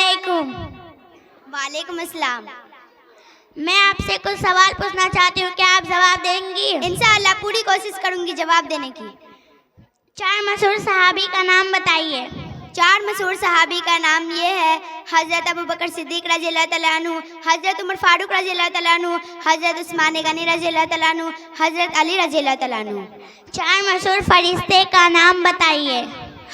علیکم۔ وعلیکم السلام۔ میں آپ سے کچھ سوال پوچھنا چاہتی ہوں، کیا آپ جواب دیں گی؟ انشاءاللہ پوری کوشش کروں گی جواب دینے کی۔ 4 مشہور صحابی کا نام بتائیے۔ 4 مشہور صحابی کا نام یہ ہے: حضرت ابوبکر صدیق رضی اللہ تعالیٰ عنہ، حضرت عمر فاروق رضی اللہ تعالیٰ عنہ، حضرت عثمان غنی رضی اللہ تعالیٰ عنہ، حضرت علی رضی اللہ تعالیٰ عنہ۔ 4 مشہور فرشتے کا نام بتائیے۔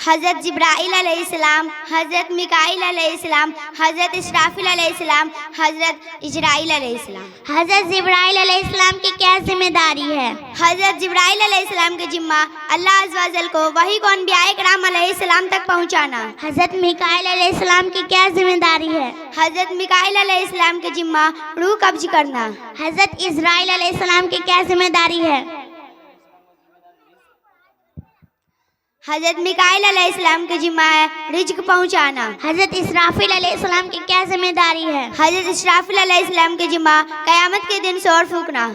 حضرت جبرائیل علیہ السلام، حضرت میکائیل علیہ السلام، حضرت اسرافیل علیہ السلام، حضرت اجرائیل علیہ السلام۔ حضرت جبرائیل علیہ السلام کی کیا ذمہ داری ہے؟ حضرت جبرائیل علیہ السلام کے ذمہ اللہ عز و جل کو وحی کو انبیاء کرام علیہ السلام تک پہنچانا۔ حضرت میکائیل علیہ السلام کی کیا ذمہ داری ہے؟ حضرت میکائیل علیہ السلام کے ذمہ روح قبض کرنا۔ حضرت اسرائیل علیہ السلام کی کیا ذمہ داری ہے؟ حضرت میکائیل علیہ السلام کے ذمہ ہے رزق پہنچانا۔ حضرت اسرافیل علیہ السلام کی کیا ذمہ داری ہے؟ حضرت اسرافیل علیہ السلام کے ذمہ قیامت کے دن سور پھونکنا۔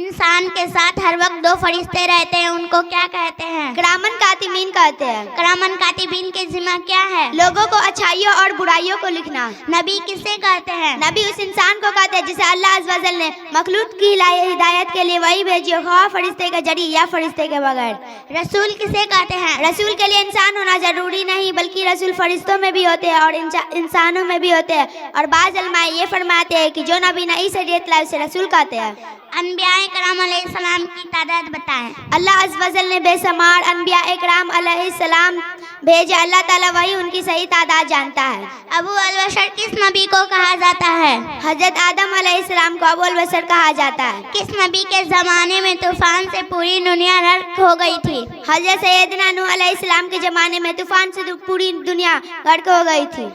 انسان کے ساتھ ہر وقت 2 فرشتے رہتے ہیں، ان کو کیا کہتے ہیں؟ کرامن کاتبین کہتے ہیں۔ کرامن کاتبین کے ذمہ کیا ہے؟ لوگوں کو اچھائیوں اور برائیوں کو لکھنا۔ نبی کسے کہتے ہیں؟ نبی اس انسان کو کہتے ہیں جسے اللہ عز و جل نے مخلوق کی ہدایت کے لیے وہی بھیجی ہو، خواہ فرشتے کے ذریعے یا فرشتے کے بغیر۔ رسول کسے کہتے ہیں؟ رسول کے لیے انسان ہونا ضروری نہیں، بلکہ رسول فرشتوں میں بھی ہوتے ہیں اور انسانوں میں بھی ہوتے ہیں، اور بعض علماء یہ فرماتے ہیں کہ جو نبی نئی شریعت لائے اسے رسول کہتے ہیں۔ انبیاء کرام علیہ السلام کی تعداد بتائیں۔ اللہ عز و جل نے بے شمار انبیاء کرام علیہ السلام بھیجے، اللہ تعالیٰ وہی ان کی صحیح تعداد جانتا ہے۔ ابو البشر کس نبی کو کہا جاتا ہے؟ حضرت آدم علیہ السلام کو ابو البشر کہا جاتا ہے۔ کس نبی کے زمانے میں طوفان سے پوری دنیا غرق ہو گئی تھی؟ حضرت سیدنا نوح علیہ السلام کے زمانے میں طوفان سے پوری دنیا غرق ہو گئی تھی۔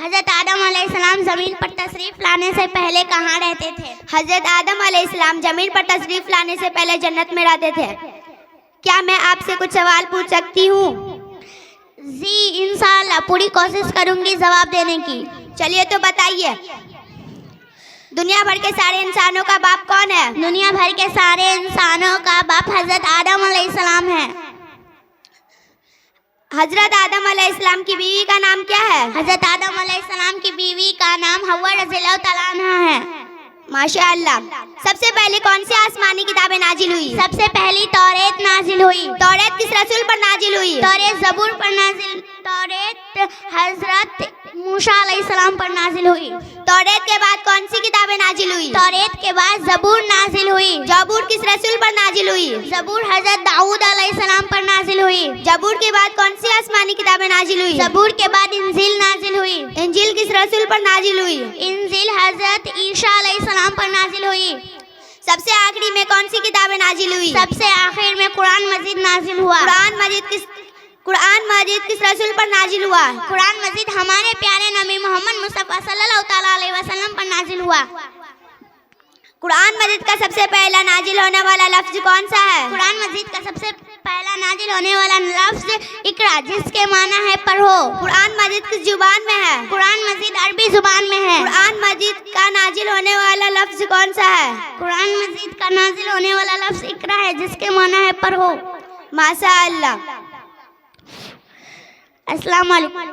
حضرت آدم علیہ السلام زمین پر تشریف لانے سے پہلے کہاں رہتے تھے؟ حضرت آدم علیہ السلام زمین پر تشریف لانے سے پہلے جنت میں رہتے تھے۔ کیا میں آپ سے کچھ سوال پوچھ سکتی ہوں؟ جی انشاءاللہ پوری کوشش کروں گی جواب دینے کی۔ چلیے تو بتائیے، دنیا بھر کے سارے انسانوں کا باپ کون ہے؟ دنیا بھر کے سارے انسانوں کا باپ حضرت آدم علیہ السلام ہے۔ حضرت آدم علیہ السلام کی بیوی کا نام کیا ہے؟ حضرت آدم علیہ السلام کی بیوی کا نام حوا رضی اللہ تعالیٰ عنہا ہے۔ ماشاء اللہ۔ سب سے پہلے کون سی آسمانی کتابیں نازل ہوئی؟ سب سے پہلی توریت نازل ہوئی۔ توریت کس رسول پر نازل ہوئی؟ توریت زبور پر نازل، توریت حضرت موسیٰ علیہ السلام پر نازل ہوئی۔ توریت کے بعد کون سی کتابیں نازل ہوئی؟ توریت کے بعد زبور نازل ہوئی۔ زبور کس رسول پر نازل ہوئی؟ زبور حضرت داؤد علیہ السلام پر نازل ہوئی۔ زبور کے بعد کون سی آسمانی کتابیں نازل ہوئی؟ زبور کے بعد انجیل نازل ہوئی۔ انجیل کس رسول پر نازل ہوئی؟ انجیل حضرت عیسیٰ علیہ السلام پر نازل ہوئی۔ سب سے آخری میں کون سی کتابیں نازل ہوئی؟ سب سے آخر میں قرآن مجید نازل ہوا۔ قرآن مجید کس رسول پر نازل ہوا؟ قرآن مجید ہمارے پیارے نبی محمد مصطفیٰ صلی اللہ تعالیٰ علیہ وسلم پر نازل ہوا۔ قرآن مجید کا سب سے پہلا نازل ہونے والا لفظ کون سا ہے؟ قرآن مجید کا سب سے پہلا نازل ہونے والا لفظ اقرا، جس کے معنی ہے پڑھو۔ قرآن مجید کس زبان میں ہے؟ قرآن مجید عربی زبان میں ہے۔ قرآن مجید کا نازل ہونے والا لفظ کون سا ہے؟ قرآن مجید کا نازل ہونے والا لفظ اقرا ہے، جس کے معنی ہے پڑھو۔ ماشاء اللہ۔ السلام علیکم۔